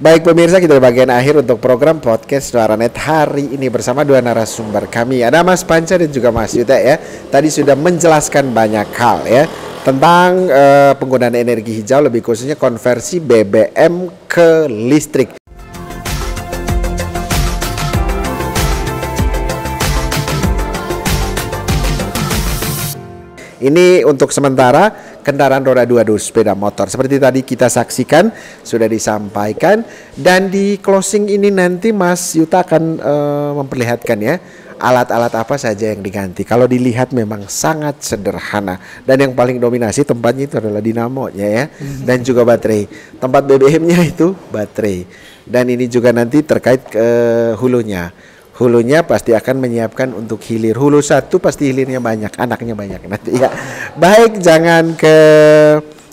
Baik pemirsa, kita di bagian akhir untuk program podcast Suaranet hari ini bersama dua narasumber kami. Ada Mas Panca dan juga Mas Yuta ya. Tadi sudah menjelaskan banyak hal ya tentang penggunaan energi hijau, lebih khususnya konversi BBM ke listrik. Ini untuk sementara kendaraan roda 2 sepeda motor. Seperti tadi kita saksikan, sudah disampaikan. Dan di closing ini nanti Mas Yuta akan memperlihatkan ya alat-alat apa saja yang diganti. Kalau dilihat memang sangat sederhana. Dan yang paling dominasi tempatnya itu adalah dinamonya ya. Dan juga baterai. Tempat BBM-nya itu baterai. Dan ini juga nanti terkait ke hulunya. Hulunya pasti akan menyiapkan untuk hilir. Hulu satu pasti hilirnya banyak, anaknya banyak nanti ya. Baik, jangan ke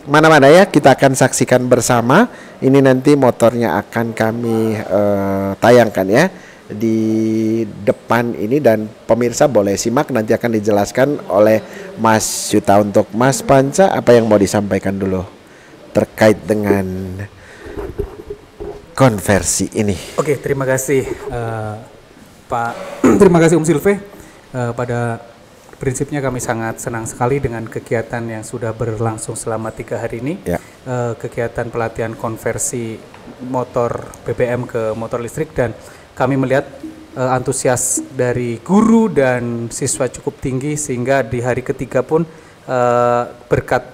mana-mana ya. Kita akan saksikan bersama. Ini nanti motornya akan kami tayangkan ya di depan ini, dan pemirsa boleh simak, nanti akan dijelaskan oleh Mas Yuta. Untuk Mas Panca, apa yang mau disampaikan dulu terkait dengan konversi ini? Oke, terima kasih Pak. Terima kasih Silve. Pada prinsipnya kami sangat senang sekali dengan kegiatan yang sudah berlangsung selama 3 hari ini. Ya. Kegiatan pelatihan konversi motor BBM ke motor listrik, dan kami melihat antusias dari guru dan siswa cukup tinggi, sehingga di hari ketiga pun berkat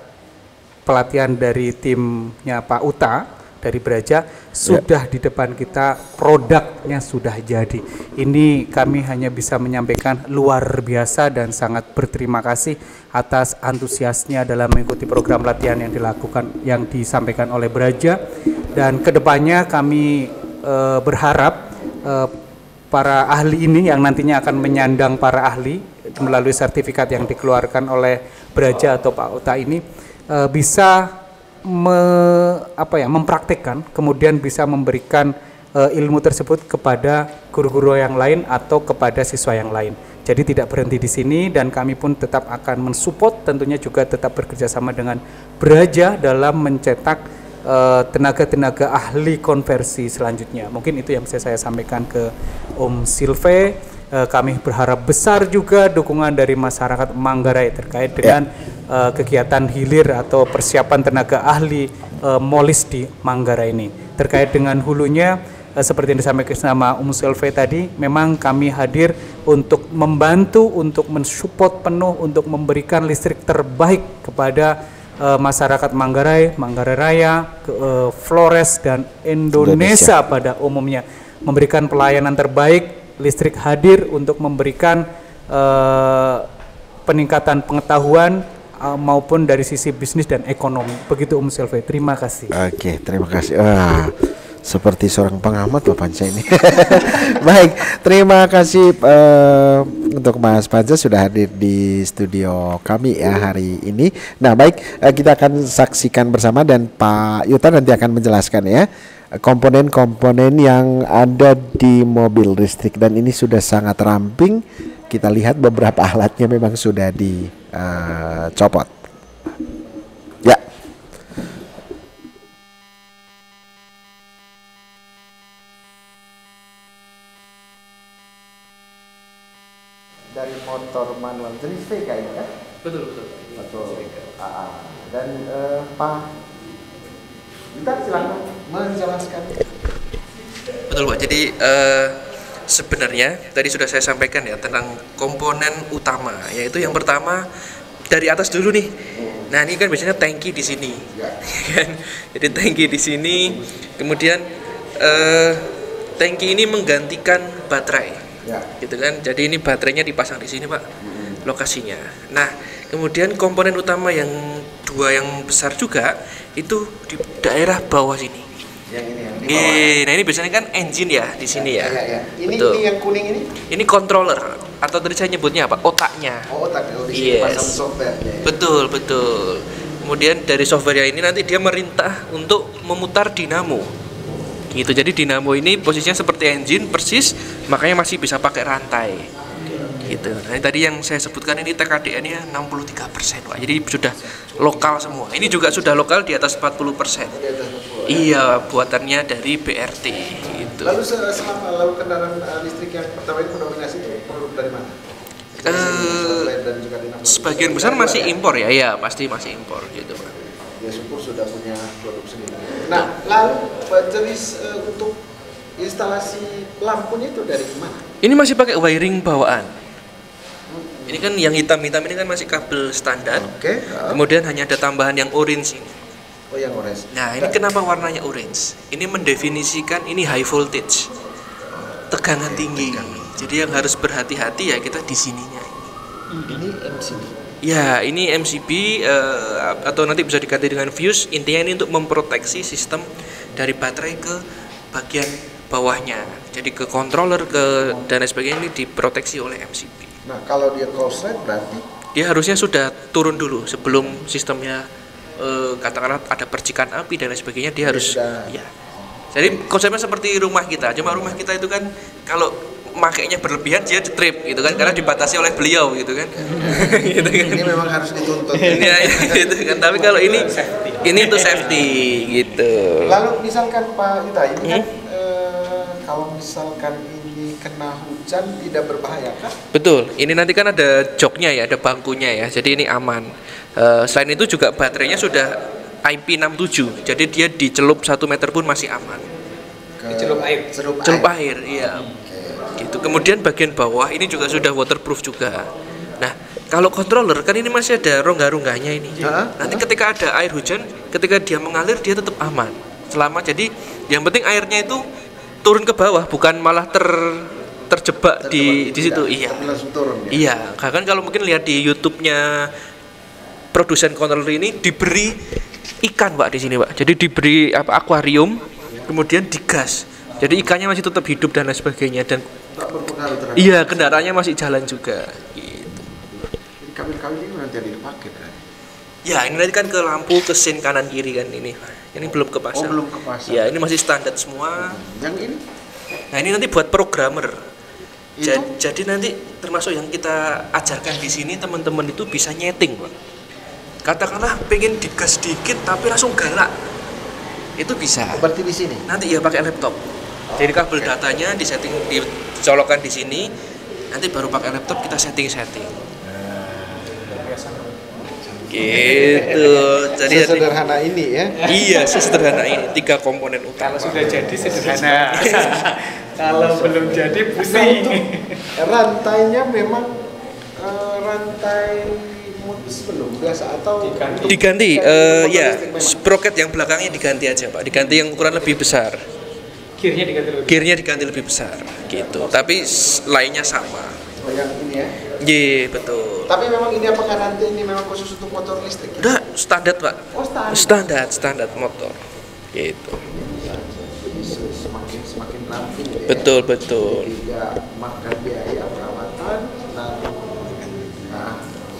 pelatihan dari timnya Pak Uta dari Braja sudah di depan kita, produknya sudah jadi. Ini kami hanya bisa menyampaikan luar biasa dan sangat berterima kasih atas antusiasnya dalam mengikuti program latihan yang dilakukan, yang disampaikan oleh Braja. Dan kedepannya kami berharap para ahli ini yang nantinya akan menyandang para ahli melalui sertifikat yang dikeluarkan oleh Braja atau Pak Uta ini bisa mempraktekkan, kemudian bisa memberikan ilmu tersebut kepada guru-guru yang lain atau kepada siswa yang lain. Jadi tidak berhenti di sini, dan kami pun tetap akan mensupport, tentunya juga tetap bekerja sama dengan Braja dalam mencetak tenaga-tenaga ahli konversi selanjutnya. Mungkin itu yang bisa saya sampaikan ke Om Silve. Kami berharap besar juga dukungan dari masyarakat Manggarai terkait dengan kegiatan hilir atau persiapan tenaga ahli molis di Manggarai ini. Terkait dengan hulunya, seperti yang disampaikan sama Silve tadi, memang kami hadir untuk membantu, untuk mensupport penuh, untuk memberikan listrik terbaik kepada masyarakat Manggarai, Manggarai Raya, Flores, dan Indonesia pada umumnya. Memberikan pelayanan terbaik. Listrik hadir untuk memberikan peningkatan pengetahuan maupun dari sisi bisnis dan ekonomi. Begitu Silve. Terima kasih. Oke, terima kasih. Seperti seorang pengamat Pak Panca ini. Baik, terima kasih untuk Mas Panca sudah hadir di studio kami ya hari ini. Nah, baik, kita akan saksikan bersama, dan Pak Yuta nanti akan menjelaskan ya komponen-komponen yang ada di mobil listrik, dan ini sudah sangat ramping. Kita lihat beberapa alatnya memang sudah dicopot. Ya. Dari motor manual jenis VK ini kan? Betul. Dan Pak Yuta silakan menjelaskan. Betul Pak, jadi sebenarnya tadi sudah saya sampaikan ya tentang komponen utama, yaitu yang pertama dari atas dulu nih. Nah, ini kan biasanya tangki di sini. Jadi tangki di sini, kemudian tangki ini menggantikan baterai. Gitu kan. Jadi ini baterainya dipasang di sini, Pak. Lokasinya. Nah, kemudian komponen utama yang dua yang besar juga itu di daerah bawah sini. Yang ini yang di bawah. Nah, ini biasanya kan engine ya di sini ya. Ini yang kuning ini? Ini controller, atau tadi saya nyebutnya apa? Otaknya. Oh, otaknya. Di sini pasang software. Betul. Kemudian dari software ini nanti dia merintah untuk memutar dinamo. Gitu. Jadi dinamo ini posisinya seperti engine persis, makanya masih bisa pakai rantai. Gitu. Nah, tadi yang saya sebutkan ini TKDN-nya 63%, Pak. Jadi sudah lokal semua. Ini juga sudah lokal di atas 40%. Iya, buatannya dari BRT gitu. Lalu selama kendaraan listrik yang pertama ini mendominasi produk dari mana? Dan juga sebagian besar masih impor ya, ya pasti masih impor gitu Pak. Ya syukur sudah punya produk sendiri. Nah, lalu jenis untuk instalasi lampunya itu dari mana? Ini masih pakai wiring bawaan. Ini kan yang hitam-hitam ini kan masih kabel standar. Oke. Kemudian hanya ada tambahan yang orange ini. Oh, yang orange. Nah, ini kenapa warnanya orange? Ini mendefinisikan ini high voltage. Tegangan tinggi. Jadi yang harus berhati-hati ya kita di sininya. Ini MCB. Ya, ini MCB atau nanti bisa diganti dengan fuse. Intinya ini untuk memproteksi sistem dari baterai ke bagian bawahnya. Jadi ke controller dan lain sebagainya ini diproteksi oleh MCB. Nah, kalau dia close berarti dia harusnya sudah turun dulu sebelum sistemnya katakanlah ada percikan api dan lain sebagainya, dia harus ya. Jadi konsepnya seperti rumah kita. Cuma rumah kita itu kan kalau makainya berlebihan dia trip gitu kan, karena dibatasi oleh beliau gitu kan. Gitu kan. Ini memang harus dituntut. Ya, gitu kan. Tapi kalau ini untuk safety gitu. Lalu misalkan Pak Yuta ini kan kalau misalkan ini kena hujan tidak berbahaya kan? Betul. Ini nanti kan ada joknya ya, ada bangkunya ya. Jadi ini aman. Selain itu juga baterainya sudah IP67. Jadi dia dicelup 1 meter pun masih aman. Dicelup air. Celup air, iya. Gitu. Kemudian bagian bawah ini juga sudah waterproof juga. Nah, kalau controller kan ini masih ada rongga-rongganya ini. Nanti ketika ada air hujan, ketika dia mengalir dia tetap aman. Jadi yang penting airnya itu turun ke bawah, bukan malah terjebak di situ. Iya. Turun, ya? Iya, kan kalau mungkin lihat di YouTube-nya produsen controller ini diberi ikan Pak di sini Pak. Jadi diberi akuarium, kemudian digas. Jadi ikannya masih tetap hidup dan lain sebagainya dan iya kendaraannya masih jalan juga. Gitu. Kabel-kabel ini nanti dipakai kan? Ya ini nanti kan ke lampu, ke sin kanan kiri kan ini. Ini belum kepasang. Oh belum kepasang. Ya ini masih standar semua. Yang ini? Nah ini nanti buat programmer. Jadi nanti termasuk yang kita ajarkan di sini teman-teman itu bisa nyeting Pak. Katakanlah pengen digas sedikit tapi langsung galak. Itu bisa. Seperti di sini. Nanti ya pakai laptop. Jadi kabel datanya disetting, dicolokkan di sini. Nanti baru pakai laptop kita setting-setting. Gitu. Jadi sederhana ini ya. Iya, sesederhana ini. 3 komponen utama. Kalau sudah jadi sederhana. Kalau belum jadi pusing. Rantainya memang rantai belum biasa atau diganti ya sprocket yang belakangnya diganti aja Pak, diganti yang ukuran lebih besar, gearnya diganti lebih besar gitu, tapi lainnya sama. Oh yang ini ya? Iya betul. Tapi memang ini apakah nanti ini memang khusus untuk motor listrik? Udah standar Pak. Oh standar motor gitu. Semakin ramping ya? Betul. Tidak makan biaya perawatan,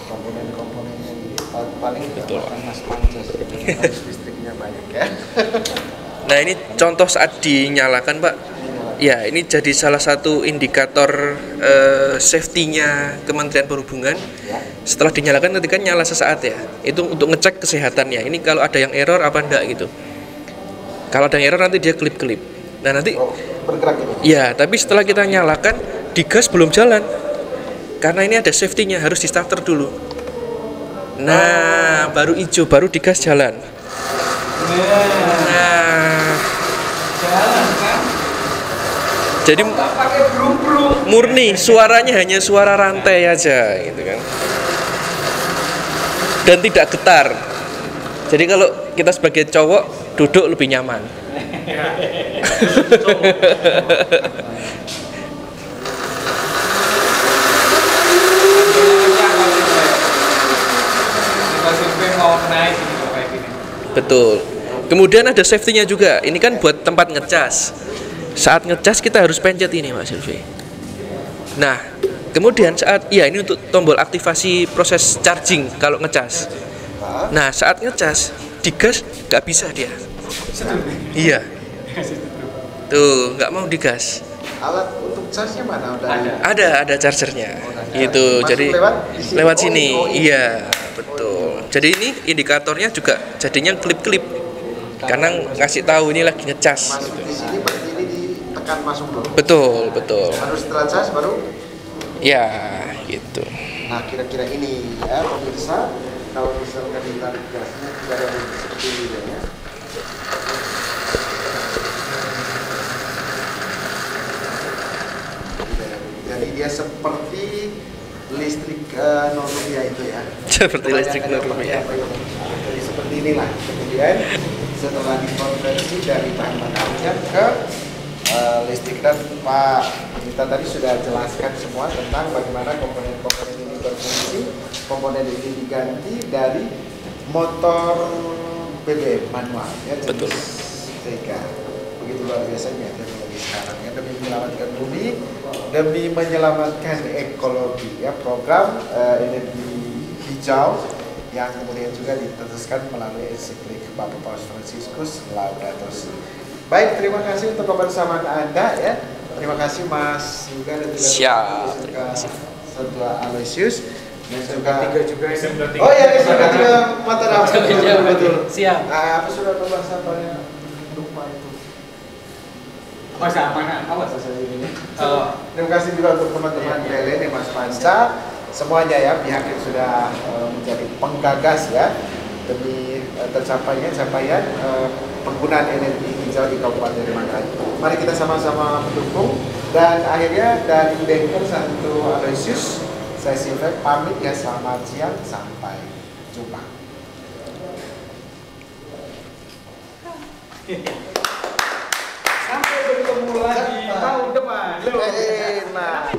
komponen-komponennya ini paling betul Mas Pancas harus listriknya banyak ya. Nah ini contoh saat dinyalakan Pak. Ya ini jadi salah satu indikator safety-nya Kementerian Perhubungan. Setelah dinyalakan ketika nyala sesaat ya, itu untuk ngecek kesehatannya. Ini kalau ada yang error apa enggak gitu. Kalau ada yang error nanti dia kelip-kelip. Nah nanti bergerak gitu. Ya, tapi setelah kita nyalakan digas belum jalan. Karena ini ada safety-nya, harus di starter dulu. Nah, baru hijau, baru digas jalan. Nah, jalan kan? Jadi murni suaranya hanya suara rantai aja gitu kan. Dan tidak getar. Jadi kalau kita sebagai cowok duduk lebih nyaman. Betul. Kemudian ada safety-nya juga. Ini kan buat tempat ngecas. Saat ngecas kita harus pencet ini Mas Silvi. Nah, kemudian saat ini untuk tombol aktivasi proses charging kalau ngecas. Nah, saat ngecas digas nggak bisa dia. Iya. Tuh, nggak mau digas. Alat untuk charge-nya mana? Ada chargernya. Gitu. Jadi lewat sini. Iya, betul. Jadi ini indikatornya juga jadinya klip-klip. karena ngasih tahu ini lagi ngecas. Masuk Gitu. di sini berarti ini ditekan masuk dulu. Betul. Harus setelah cas baru. Ya, gitu. Nah kira-kira ini ya pemirsa, kalau misalkan ditarik gasnya tidak ada seperti ini ya. Jadi dia seperti listrik non-rupiah itu ya. Seperti listrik non-rupiah. Jadi seperti inilah. Kemudian setelah dikonversi dari bahan bakarnya ke listrik, dan Pak kita tadi sudah jelaskan semua tentang bagaimana komponen-komponen ini berfungsi. Komponen ini diganti dari motor BBM manual ya. Betul. Sehingga begitu luar biasanya teknologi sekarang ya, demi menyelamatkan bumi, demi menyelamatkan ekologi ya, program energi hijau yang kemudian juga diteruskan melalui ensiklik Bapak Paus Fransiskus Laudato Si. Baik, terima kasih untuk kebersamaan Anda ya. Terima kasih Mas Yuga dan juga Siap, terima kasih. Saudara Aloysius dan juga juga SMK 3. oh ya, SMK 3 Mataram. Betul. Siap. Apa sudah pembahasan Pak? Lupa itu. Masa mana? Awas saya ini. Terima kasih juga untuk teman-teman PLN ya, Mas Panca, semuanya ya, pihak yang sudah menjadi penggagas ya demi tercapainya capaian penggunaan energi hijau di Kabupaten Manggarai. Mari kita sama-sama mendukung, dan akhirnya dari Denker Santo Aloysius, saya Silver pamit ya, selamat siang, sampai jumpa. Sampai bertemu lagi tahun depan. Nah.